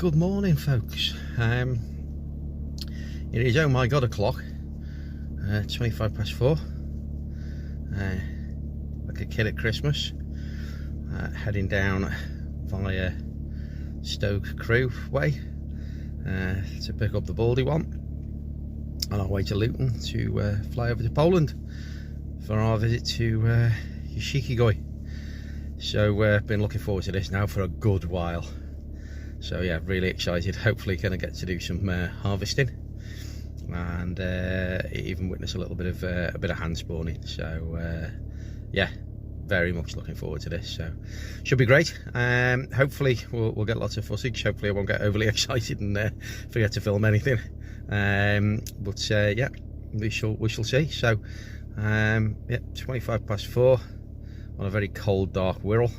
Good morning, folks. It is, oh my god, o'clock. 4:25. Like a kid at Christmas. Heading down via Stoke Crew way to pick up the Baldy one on our way to Luton to fly over to Poland for our visit to Yoshikigoi. So been looking forward to this now for a good while. So yeah, really excited. Hopefully going to get to do some harvesting and even witness a little bit of hand spawning. So yeah, very much looking forward to this. So should be great. Hopefully we'll get lots of footage. Hopefully I won't get overly excited and forget to film anything. But yeah, we shall see. So yeah, 4:25 on a very cold, dark Wirral.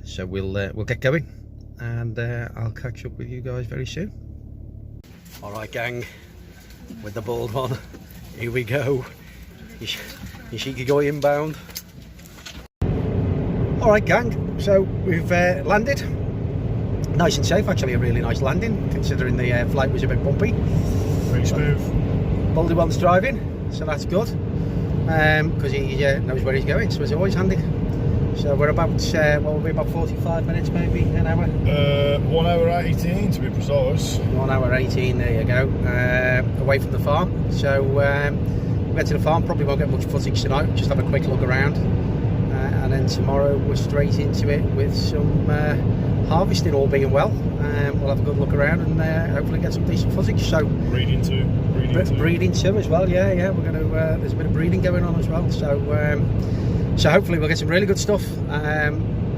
So we'll get going, and I'll catch up with you guys very soon. All right, gang, with the bald one, here we go. Yoshikigoi inbound. All right, gang, so we've landed. Nice and safe, actually, a really nice landing, considering the flight was a bit bumpy. Very smooth. Baldy one's driving, so that's good, because he knows where he's going, so it's always handy. So we're about, what will be, about 45 minutes, maybe, an hour? 1 hour 18 to be precise. 1 hour 18, there you go, away from the farm. So we'll get to the farm, probably won't get much footage tonight, just have a quick look around. And then tomorrow we're straight into it with some harvesting, all being well. We'll have a good look around and hopefully get some decent footage. So Breeding too. Breeding too as well, yeah. We're going to, there's a bit of breeding going on as well. So hopefully we'll get some really good stuff.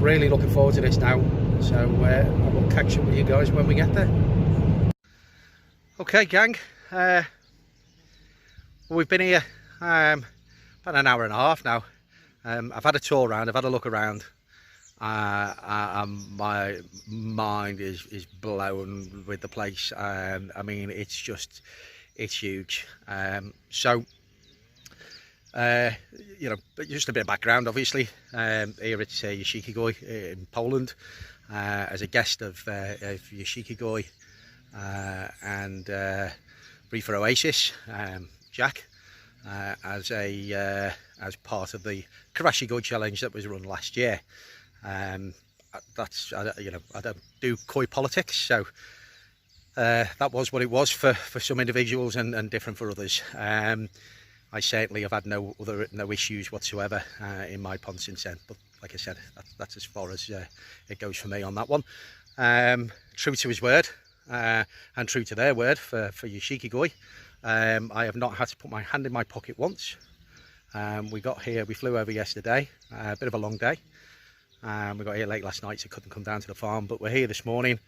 Really looking forward to this now. So I will catch up with you guys when we get there. Okay, gang. We've been here about an hour and a half now. I've had a tour around, I've had a look around. My mind is blown with the place. I mean, it's huge. You know, just a bit of background, obviously. Here at Yoshikigoi in Poland, as a guest of Yoshikigoi and Reefer Oasis, Jack, as part of the Yoshikigoi challenge that was run last year. That's, you know, I don't do koi politics, so that was what it was for some individuals and different for others. I certainly have had no issues whatsoever in my pond since then. But like I said, that's as far as it goes for me on that one. True to his word and true to their word for Yoshikigoi. I have not had to put my hand in my pocket once. We got here, we flew over yesterday, a bit of a long day. We got here late last night, so couldn't come down to the farm, but we're here this morning.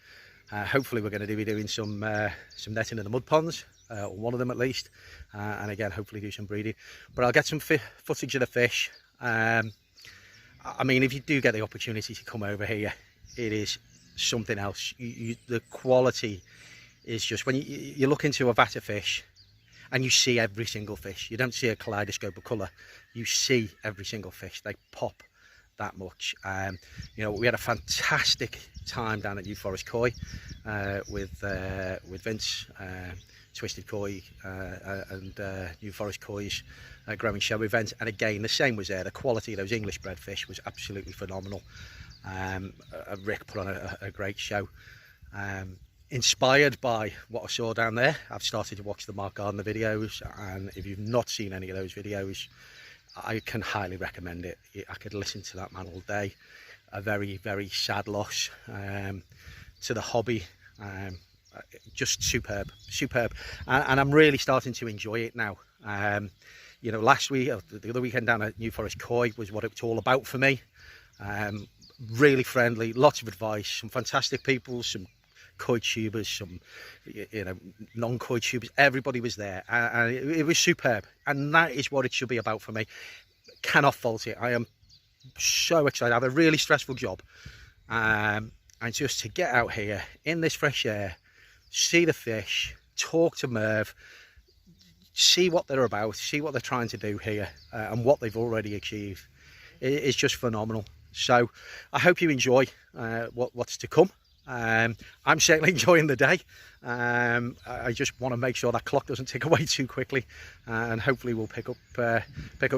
Hopefully we're going to be doing some netting in the mud ponds, or one of them at least, and again hopefully do some breeding. But I'll get some footage of the fish. I mean, if you do get the opportunity to come over here, it is something else. The quality is just, when you look into a vat of fish and you see every single fish, you don't see a kaleidoscope of colour, you see every single fish, they pop that much. You know, we had a fantastic time down at New Forest Koi with Vince, Twisted Koi and New Forest Koi's growing show event, and again the same was there. The quality of those English bred fish was absolutely phenomenal. Rick put on a great show. Inspired by what I saw down there, I've started to watch the Mark Gardner videos, and if you've not seen any of those videos, I can highly recommend it. I could listen to that man all day. A very, very sad loss to the hobby. Just superb, and I'm really starting to enjoy it now. You know, last week, the other weekend down at New Forest Koi was what it was all about for me. Really friendly, lots of advice, some fantastic people, some koi tubers, some, you know, non-koi tubers. Everybody was there, and it was superb, and that is what it should be about for me. Cannot fault it. I am so excited. I have a really stressful job, and just to get out here in this fresh air, see the fish, talk to Merv, see what they're about, see what they're trying to do here, and what they've already achieved. It's just phenomenal. So I hope you enjoy what's to come. I'm certainly enjoying the day. I just want to make sure that clock doesn't tick away too quickly, and hopefully we'll pick up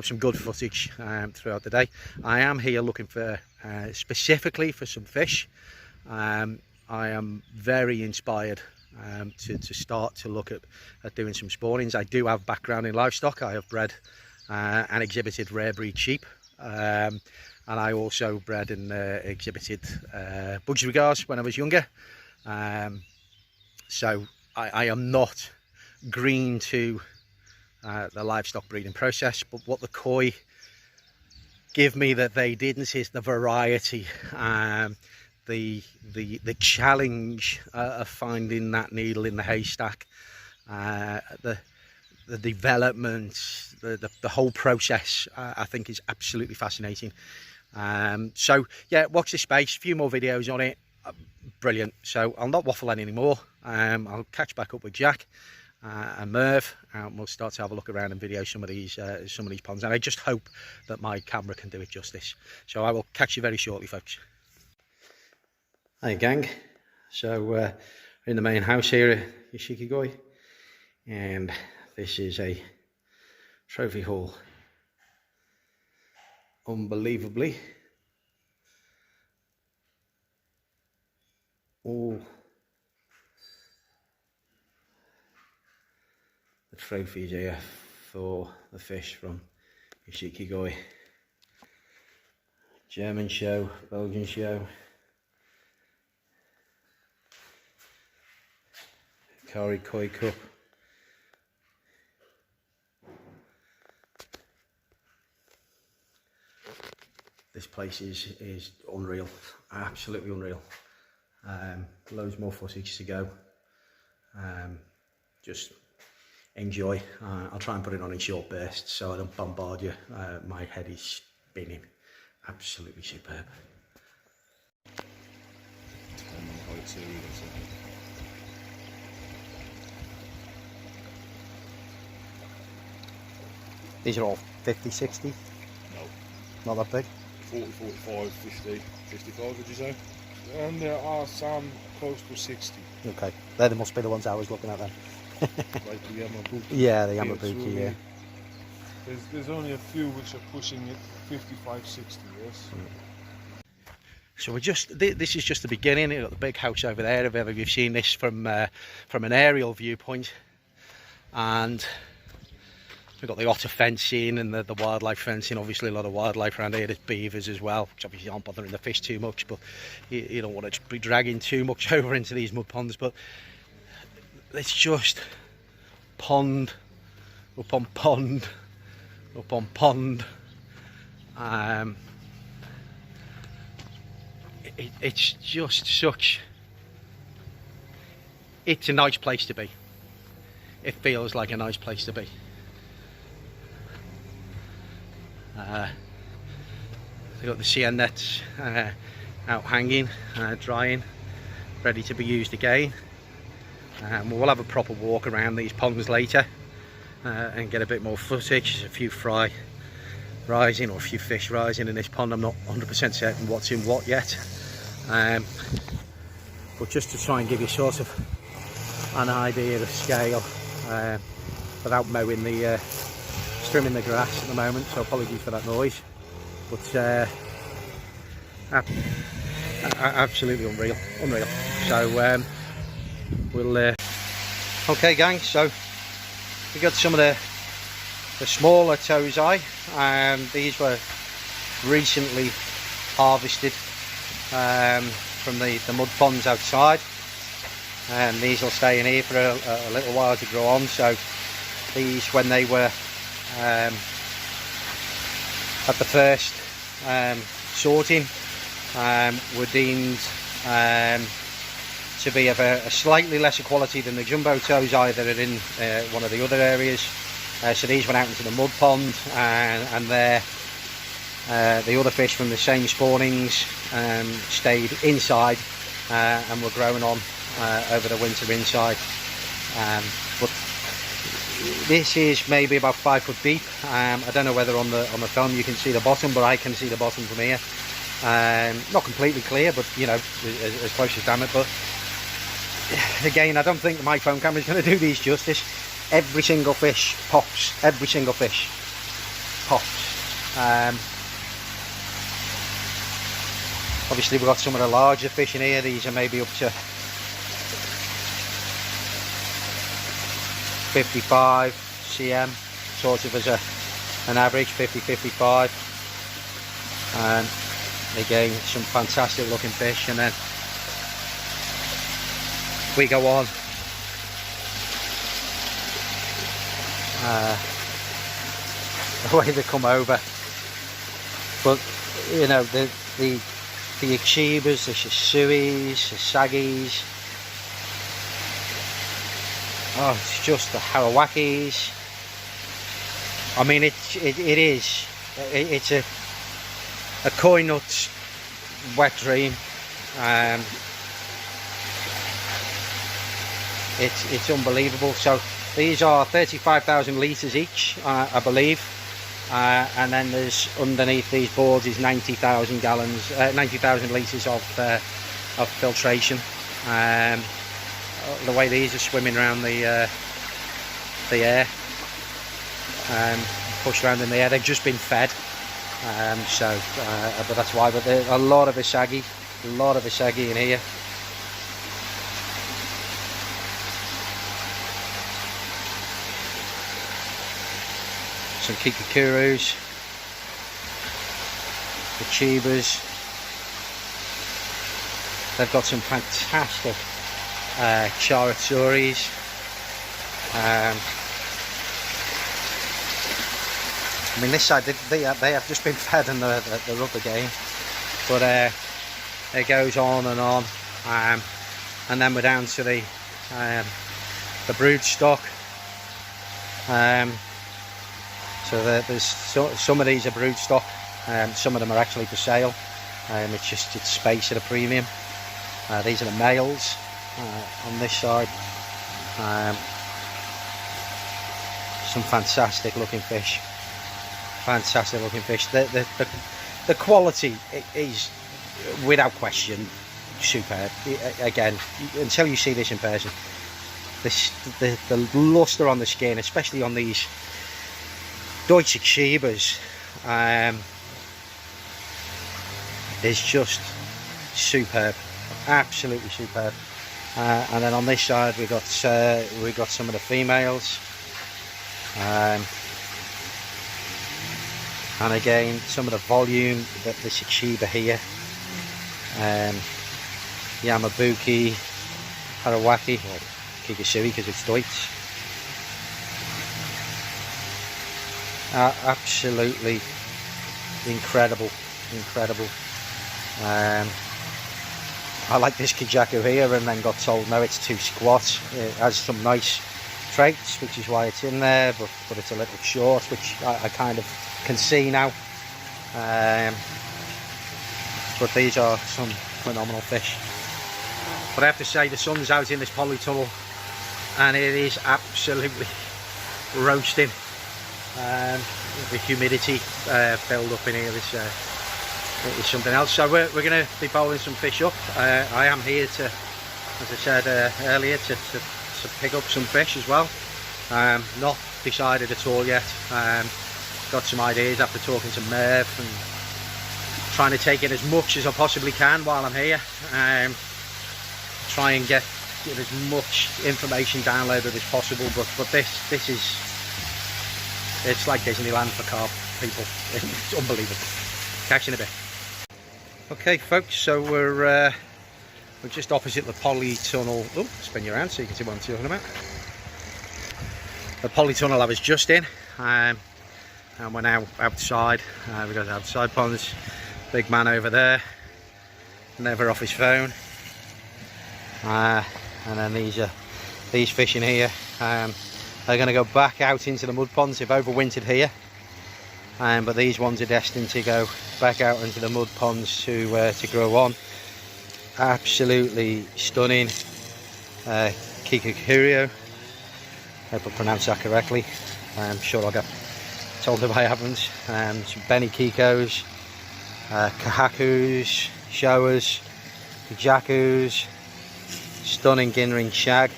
some good footage throughout the day. I am here looking for specifically for some fish. I am very inspired to start to look at doing some spawnings. I do have background in livestock. I have bred and exhibited rare breed sheep, and I also bred and exhibited budgerigars when I was younger. So I am not green to the livestock breeding process, but what the koi give me that they didn't is the variety, the challenge of finding that needle in the haystack, the development, the whole process. I think is absolutely fascinating. So yeah, watch this space, a few more videos on it. Brilliant. So I'll not waffle anymore. I'll catch back up with Jack and Merv, and we'll start to have a look around and video some of these ponds, and I just hope that my camera can do it justice. So I will catch you very shortly, folks. Hi gang, so we're in the main house here at Yoshikigoi, and this is a trophy haul. Unbelievably, all the trophies here for the fish from Yoshikigoi. German show, Belgian show, Kari Koi Cup, this place is unreal, absolutely unreal. Loads more footage to go. Just enjoy. I'll try and put it on in short bursts so I don't bombard you. My head is spinning. Absolutely superb. These are all 50, 60? No. Not that big? 40, 45, 50, 55 would you say? And there are some close to 60. Okay, they must be the ones I was looking at then. Like the Yamabuki. Yeah, the Yamabuki, yeah. There's only a few which are pushing it 55, 60, yes. So we're just, this is just the beginning. You've got the big house over there, if ever you've seen this from an aerial viewpoint. And we've got the otter fencing and the wildlife fencing. Obviously a lot of wildlife around here. There's beavers as well, which obviously aren't bothering the fish too much, but you don't want to be dragging too much over into these mud ponds. But it's just pond upon pond upon pond. It's just such, it's a nice place to be. It feels like a nice place to be. We've got the CN nets out hanging, drying, ready to be used again. We'll have a proper walk around these ponds later and get a bit more footage. There's a few fry rising or a few fish rising in this pond. I'm not 100% certain what's in what yet, but just to try and give you sort of an idea of scale without mowing trimming the grass at the moment, so apologies for that noise, but absolutely unreal. So we'll okay gang, so we got some of the smaller tozai, and these were recently harvested from the mud ponds outside, and these will stay in here for a little while to grow on. So these, when they were at the first sorting, were deemed to be of a slightly lesser quality than the jumbo tozai that are in one of the other areas. So these went out into the mud pond, and there the other fish from the same spawnings stayed inside and were growing on over the winter inside. But this is maybe about 5 foot deep. I don't know whether on the film you can see the bottom, but I can see the bottom from here. Not completely clear, but you know, as close as damn it. But again, I don't think my phone camera is going to do these justice. Every single fish pops. Every single fish pops. Obviously, we've got some of the larger fish in here. These are maybe up to 55 cm, sort of as an average, 50-55. And again, some fantastic looking fish. And then we go on. The way they come over, but you know, the Yoshikigoi, the Shisuis, the Saggies, oh, it's just the Harawakis. I mean, it's a koi nut's wet dream. It's unbelievable. So these are 35,000 litres each, I believe, and then there's underneath these boards is 90,000 gallons, 90,000 litres of filtration. The way these are swimming around the air, pushed around in the air, they've just been fed. But that's why. But there's a lot of Isagi, in here. Some Kikakurus, the Chibas. They've got some fantastic Charatsuris. I mean, this side they have just been fed and they're up again. But it goes on, and then we're down to the Broodstock. So there's some of these are Broodstock, some of them are actually for sale. It's space at a premium. These are the males on this side. Some fantastic looking fish. The quality is without question superb. Again, until you see this in person, the luster on the skin, especially on these Deutsche Shibas, is just superb, absolutely superb. And then on this side we got some of the females, and again some of the volume that the Shiba here, Yamabuki, Harawaki, or Kikasui because it's Deutsch. Absolutely incredible. I like this Kijaku here, and then got told no, it's too squat. It has some nice traits, which is why it's in there, but it's a little short, which I kind of can see now. But these are some phenomenal fish. But I have to say, the sun's out in this polytunnel and it is absolutely roasting. The humidity build up in here is something else. So we're going to be bowling some fish up. I am here to, as I said earlier, to pick up some fish as well. Not decided at all yet. Got some ideas after talking to Merv and trying to take in as much as I possibly can while I'm here. Try and get as much information downloaded as possible. But this is, it's like Disneyland for carp people. It's unbelievable. Catch you in a bit. Okay, folks. So we're just opposite the polytunnel. Oh, spin you around so you can see what I'm talking about. The polytunnel I was just in, and we're now outside. We've got the outside ponds. Big man over there, never off his phone. And then these fish in here. They're going to go back out into the mud ponds. They've overwintered here, but these ones are destined to go back out into the mud ponds to grow on. Absolutely stunning Kikakuryo. I hope I pronounced that correctly. I'm sure I'll get told if I haven't. Some Benny Kikos, kahakus, showers, jakus, stunning ginring shag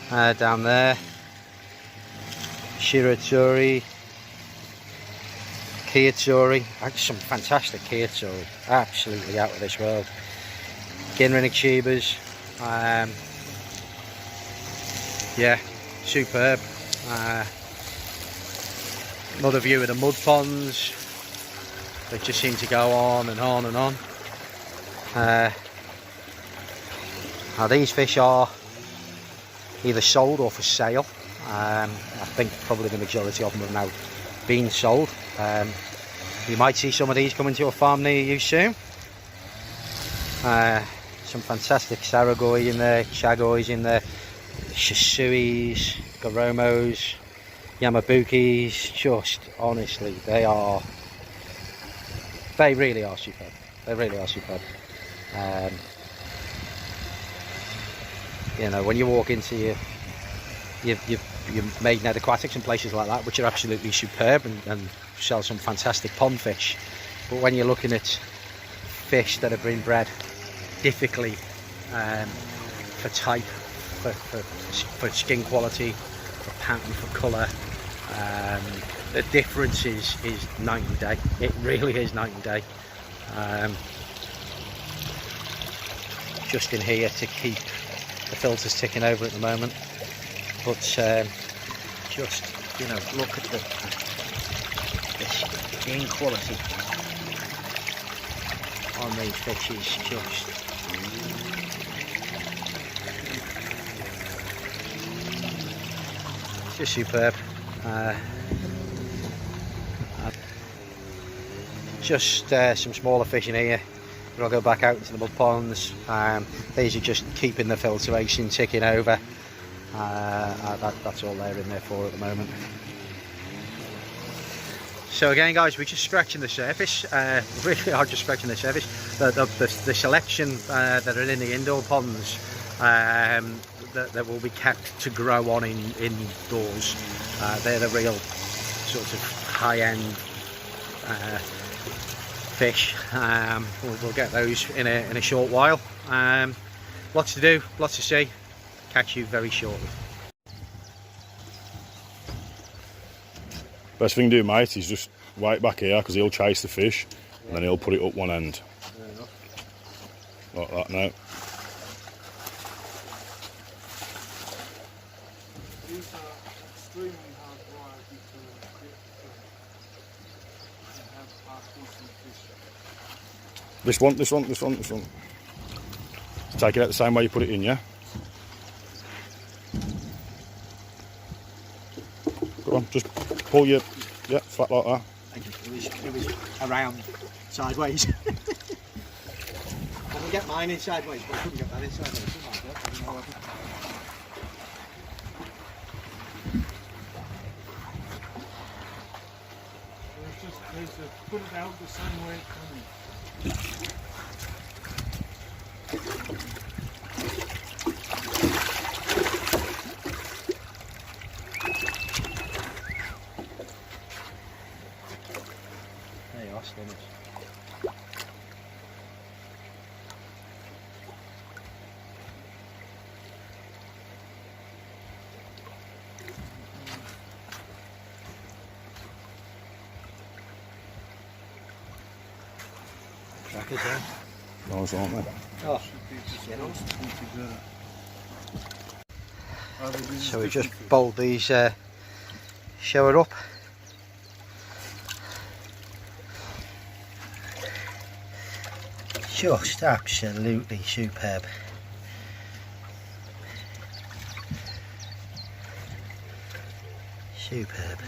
down there, shiratsuri, kiyatsuri, some fantastic kiyatsuri, absolutely out of this world, ginring shibas, yeah, superb. Another view of the mud ponds. They just seem to go on and on and on. Now these fish are either sold or for sale. I think probably the majority of them have now been sold. You might see some of these coming to a farm near you soon. Some fantastic saragoi in there, chagois in there, shisuis, garomos, yamabukis. Just honestly, they really are superb. They really are superb. You know, when you walk into your Maidenhead Aquatics and places like that, which are absolutely superb and sell some fantastic pond fish, but when you're looking at fish that have been bred difficult for type, for skin quality, for pattern, for colour, the difference is night and day. It really is night and day. Just in here to keep the filters ticking over at the moment, but just, you know, look at the skin quality on these fishes. Just superb. Just some smaller fish in here. I'll go back out into the mud ponds. These are just keeping the filtration ticking over. That's all they're in there for at the moment. So again, guys, we're just scratching the surface. Really are just scratching the surface. The selection that are in the indoor ponds that will be kept to grow on indoors. They're the real sort of high-end fish. We'll get those in a short while. Lots to do, lots to see. Catch you very shortly. Best thing to do, mate, is just right back here, because he'll chase the fish, and then he'll put it up one end. Like that now. These are extremely hard varieties to get and have hard-eating fish. This one. Take it out the same way you put it in, yeah? Go on, just pull your, yeah, flat like that. Thank you. It was around sideways. I can get mine in sideways, but I couldn't get that in sideways. There's a put it out the same way it's coming. There you are, swimmers. Crackers there. Nice, aren't they? Oh, so we just bowled these shower up. Just absolutely superb. Superb.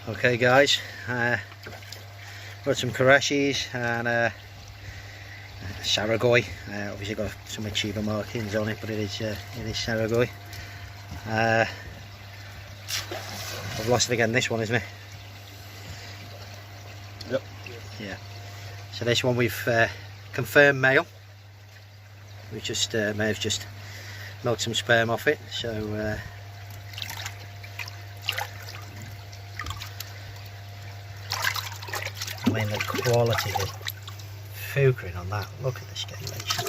Okay guys, got some karashis and saragoi. Obviously got some achiever markings on it, but it is saragoi. I've lost it again, this one, isn't it? Yep. Yeah. So this one we've confirmed male. We just may have just milked some sperm off it. So I mean, the quality of fukering on that, look at the scalation.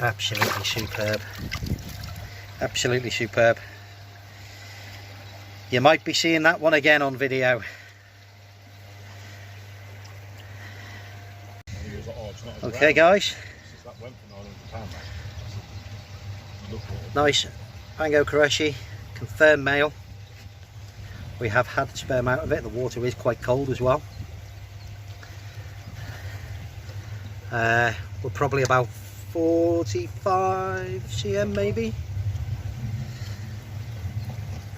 Absolutely superb. Absolutely superb. You might be seeing that one again on video. Okay guys, nice Bango Koreshi, confirmed male. We have had sperm out of it, the water is quite cold as well. We're probably about 45 cm maybe.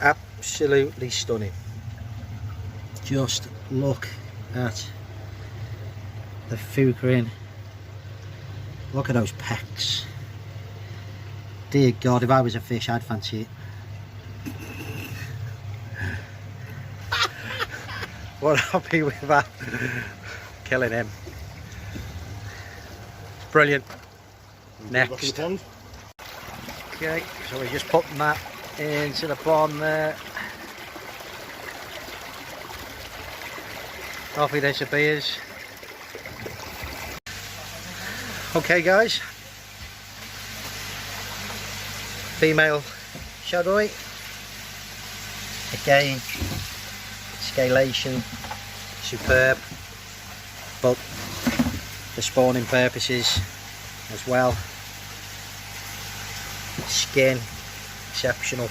Absolutely stunning. Just look at the fukering. Look at those pecs. Dear God, if I was a fish, I'd fancy it. What happy with that. Killing him. Brilliant. Next. Okay, so we're just putting that into the pond there. Off he disappears. Okay guys, female shadowite, again scalation superb, but for spawning purposes as well, skin exceptional.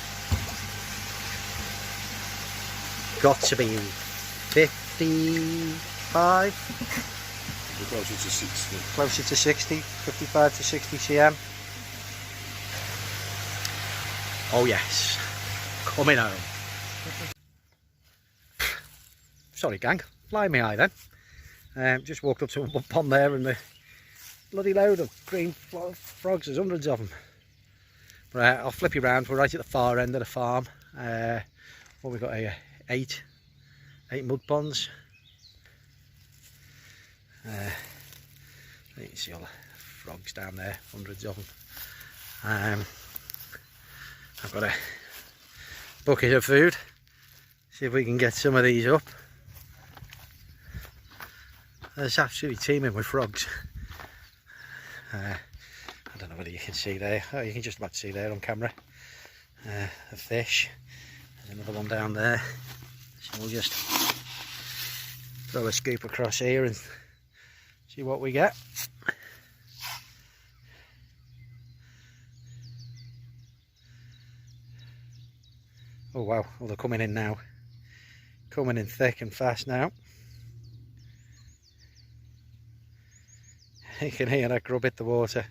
Got to be 55. Closer to 60. Closer to 60, 55 to 60 cm. Oh yes, coming home. Sorry gang, fly me eye then. Just walked up to a pond there and the bloody load of green frogs, there's hundreds of them. But I'll flip you around, we're right at the far end of the farm. Well, we've got 8 mud ponds. You can see all the frogs down there, hundreds of them. I've got a bucket of food, see if we can get some of these up. It's absolutely teeming with frogs. I don't know whether you can see there. Oh, you can just about see there on camera. A fish. There's another one down there. So we'll just throw a scoop across here and see what we get. Oh wow, well they're coming in now. Coming in thick and fast now. You can hear that grub hit the water.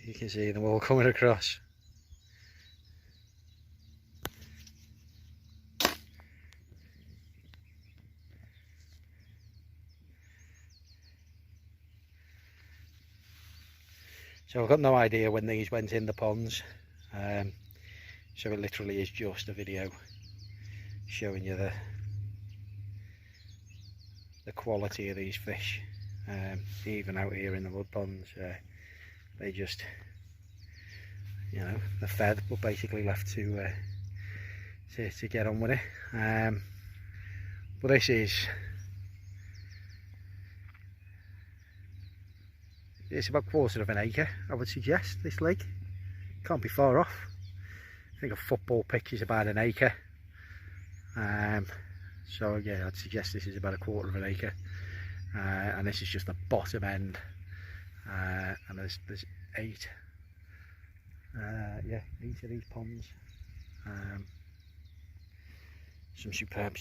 You can see them all coming across. So I've got no idea when these went in the ponds, so it literally is just a video showing you the quality of these fish. Even out here in the mud ponds, they just, you know, they're fed but basically left to get on with it. But this is, it's about 1/4 of an acre, I would suggest, this lake. Can't be far off. I think a football pitch is about an acre. So yeah, I'd suggest this is about 1/4 of an acre. And this is just the bottom end. And there's 8. Yeah, 8 of these ponds. Some superb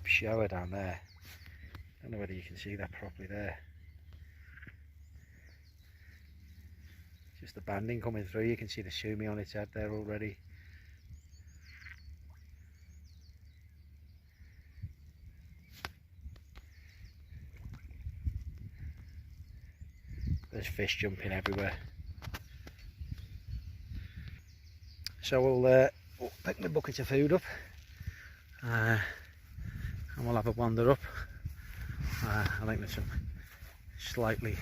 shower down there. Don't know whether you can see that properly there. Just the banding coming through, you can see the sumi on its head there already. There's fish jumping everywhere. So we'll pick my bucket of food up and we'll have a wander up. I think there's some slightly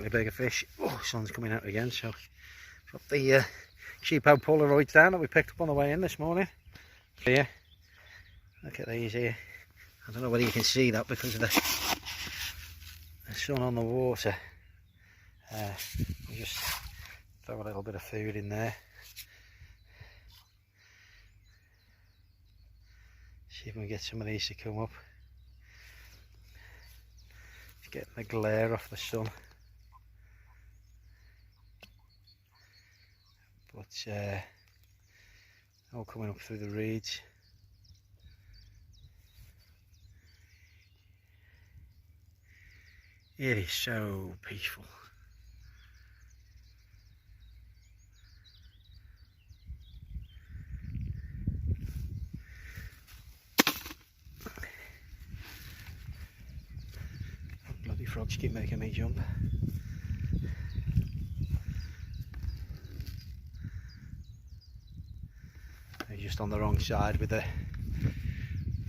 bigger fish. Oh, sun's coming out again, so drop the cheapo Polaroids down that we picked up on the way in this morning. So yeah, Look at these here. I don't know whether you can see that because of the sun on the water. You just throw a little bit of food in there. See if we can get some of these to come up. Just getting the glare off the sun. But all coming up through the reeds. It is so peaceful. Bloody frogs keep making me jump. They're just on the wrong side with the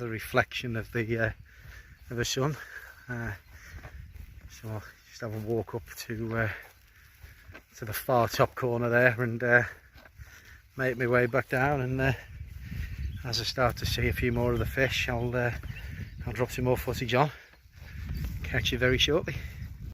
reflection of the sun. So I'll just have a walk up to the far top corner there and make my way back down, and as I start to see a few more of the fish, I'll drop some more footage on. Catch you very shortly.